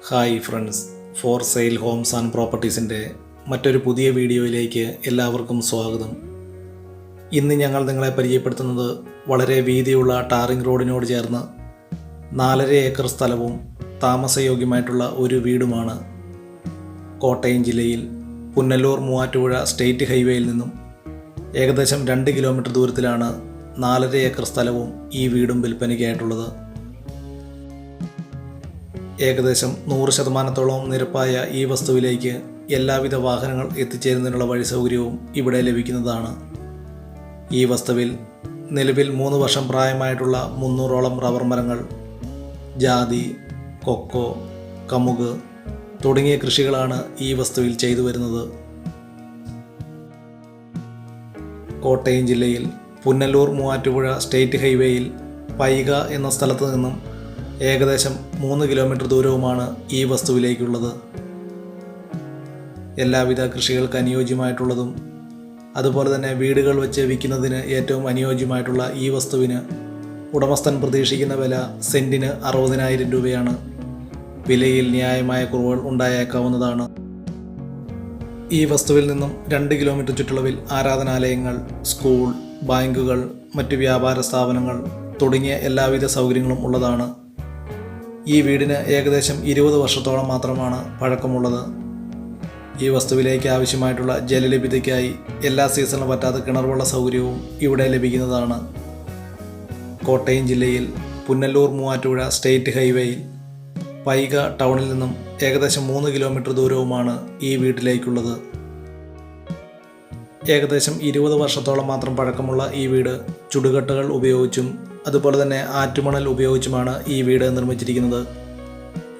Hi friends, for sale homes and പ്രോപ്പർട്ടീസിൻ്റെ മറ്റൊരു പുതിയ വീഡിയോയിലേക്ക് എല്ലാവർക്കും സ്വാഗതം. ഇന്ന് ഞങ്ങൾ നിങ്ങളെ പരിചയപ്പെടുത്തുന്നത് വളരെ വീതിയുള്ള ടാറിംഗ് റോഡിനോട് ചേർന്ന് 4.5 ഏക്കർ സ്ഥലവും താമസയോഗ്യമായിട്ടുള്ള ഒരു വീടുമാണ്. കോട്ടയം ജില്ലയിൽ പുനലൂർ മൂവാറ്റുപുഴ സ്റ്റേറ്റ് ഹൈവേയിൽ നിന്നും ഏകദേശം 2 കിലോമീറ്റർ ദൂരത്തിലാണ് 4.5 ഏക്കർ സ്ഥലവും ഈ വീടും വിൽപ്പനയ്ക്കായിട്ടുള്ളത്. ഏകദേശം 100% നിരപ്പായ ഈ വസ്തുവിലേക്ക് എല്ലാവിധ വാഹനങ്ങൾ എത്തിച്ചേരുന്നതിനുള്ള വഴി സൗകര്യവും ഇവിടെ ലഭിക്കുന്നതാണ്. ഈ വസ്തുവിൽ നിലവിൽ 3 വർഷം പ്രായമായിട്ടുള്ള 300ഓളം റബ്ബർ മരങ്ങൾ, ജാതി, കൊക്കോ, കമുക് തുടങ്ങിയ കൃഷികളാണ് ഈ വസ്തുവിൽ ചെയ്തു വരുന്നത്. കോട്ടയം ജില്ലയിൽ പുനലൂർ മൂവാറ്റുപുഴ സ്റ്റേറ്റ് ഹൈവേയിൽ പൈക എന്ന സ്ഥലത്ത് നിന്നും ഏകദേശം 3 കിലോമീറ്റർ ദൂരവുമാണ് ഈ വസ്തുവിലേക്കുള്ളത്. എല്ലാവിധ കൃഷികൾക്ക് അനുയോജ്യമായിട്ടുള്ളതും അതുപോലെ തന്നെ വീടുകൾ വെച്ച് വിൽക്കുന്നതിന് ഏറ്റവും അനുയോജ്യമായിട്ടുള്ള ഈ വസ്തുവിന് ഉടമസ്ഥൻ പ്രതീക്ഷിക്കുന്ന വില സെൻറ്റിന് 60,000 രൂപയാണ്. വിലയിൽ ന്യായമായ കുറവുകൾ ഉണ്ടായേക്കാവുന്നതാണ്. ഈ വസ്തുവിൽ നിന്നും 2 കിലോമീറ്റർ ചുറ്റളവിൽ ആരാധനാലയങ്ങൾ, സ്കൂൾ, ബാങ്കുകൾ, മറ്റ് വ്യാപാര സ്ഥാപനങ്ങൾ തുടങ്ങിയ എല്ലാവിധ സൗകര്യങ്ങളും ഉള്ളതാണ്. ഈ വീടിന് ഏകദേശം 20 വർഷത്തോളം മാത്രമാണ് പഴക്കമുള്ളത്. ഈ വസ്തുവിലേക്ക് ആവശ്യമായിട്ടുള്ള ജലലഭ്യതയ്ക്കായി എല്ലാ സീസണിലും പറ്റാത്ത കിണർവെള്ള സൗകര്യവും ഇവിടെ ലഭിക്കുന്നതാണ്. കോട്ടയം ജില്ലയിൽ പുനലൂർ മൂവാറ്റുപുഴ സ്റ്റേറ്റ് ഹൈവേയിൽ പൈക ടൗണിൽ നിന്നും ഏകദേശം 3 കിലോമീറ്റർ ദൂരവുമാണ് ഈ വീട്ടിലേക്കുള്ളത്. ഏകദേശം 20 വർഷത്തോളം മാത്രം പഴക്കമുള്ള ഈ വീട് ചുടുകട്ടകൾ ഉപയോഗിച്ചും അതുപോലെ തന്നെ ആറ്റുമണൽ ഉപയോഗിച്ചുമാണ് ഈ വീട് നിർമ്മിച്ചിരിക്കുന്നത്.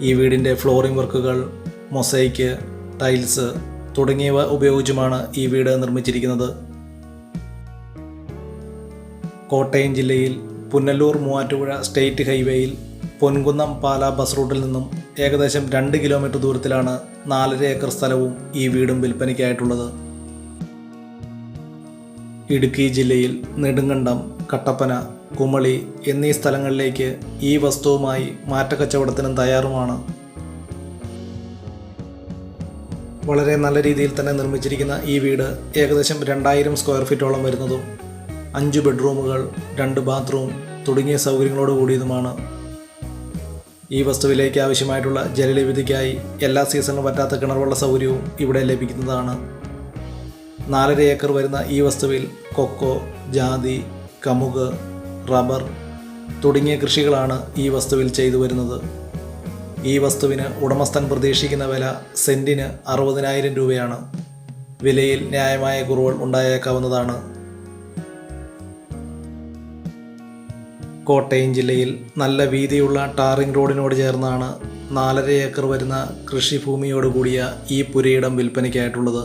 ഈ വീടിൻ്റെ ഫ്ലോറിംഗ് വർക്കുകൾ, മൊസൈക്ക്, ടൈൽസ് തുടങ്ങിയവ ഉപയോഗിച്ചുമാണ് ഈ വീട് നിർമ്മിച്ചിരിക്കുന്നത്. കോട്ടയം ജില്ലയിൽ പുനലൂർ മൂവാറ്റുപുഴ സ്റ്റേറ്റ് ഹൈവേയിൽ പൊൻകുന്നം പാല ബസ് റൂട്ടിൽ നിന്നും ഏകദേശം 2 കിലോമീറ്റർ ദൂരത്തിലാണ് 4.5 ഏക്കർ സ്ഥലവും ഈ വീടും വിൽപ്പനയ്ക്കായിട്ടുള്ളത്. ഇടുക്കി ജില്ലയിൽ നെടുങ്കണ്ടം, കട്ടപ്പന, കുമളി എന്നീ സ്ഥലങ്ങളിലേക്ക് ഈ വസ്തുവുമായി മാറ്റക്കച്ചവടത്തിനും തയ്യാറുമാണ്. വളരെ നല്ല രീതിയിൽ തന്നെ നിർമ്മിച്ചിരിക്കുന്ന ഈ വീട് ഏകദേശം 2000 സ്ക്വയർ ഫീറ്റോളം വരുന്നതും 5 ബെഡ്റൂമുകൾ, 2 ബാത്റൂം തുടങ്ങിയ സൗകര്യങ്ങളോട് കൂടിയതുമാണ്. ഈ വസ്തുവിലേക്ക് ആവശ്യമായിട്ടുള്ള ജലലഭ്യതയ്ക്കായി എല്ലാ സീസണിലും പറ്റാത്ത കിണർവെള്ള സൗകര്യവും ഇവിടെ ലഭിക്കുന്നതാണ്. 4.5 ഏക്കർ വരുന്ന ഈ വസ്തുവിൽ കൊക്കോ, ജാതി, കമുക്, റബ്ബർ തുടങ്ങിയ കൃഷികളാണ് ഈ വസ്തുവിൽ ചെയ്തു വരുന്നത്. ഈ വസ്തുവിന് ഉടമസ്ഥൻ പ്രതീക്ഷിക്കുന്ന വില സെൻറ്റിന് 60,000 രൂപയാണ്. വിലയിൽ ന്യായമായ കുറവുകൾ ഉണ്ടായേക്കാവുന്നതാണ്. കോട്ടയം ജില്ലയിൽ നല്ല വീതിയുള്ള ടാറിംഗ് റോഡിനോട് ചേർന്നാണ് 4.5 ഏക്കർ വരുന്ന കൃഷിഭൂമിയോട് കൂടിയ ഈ പുരയിടം വിൽപ്പനയ്ക്കായിട്ടുള്ളത്.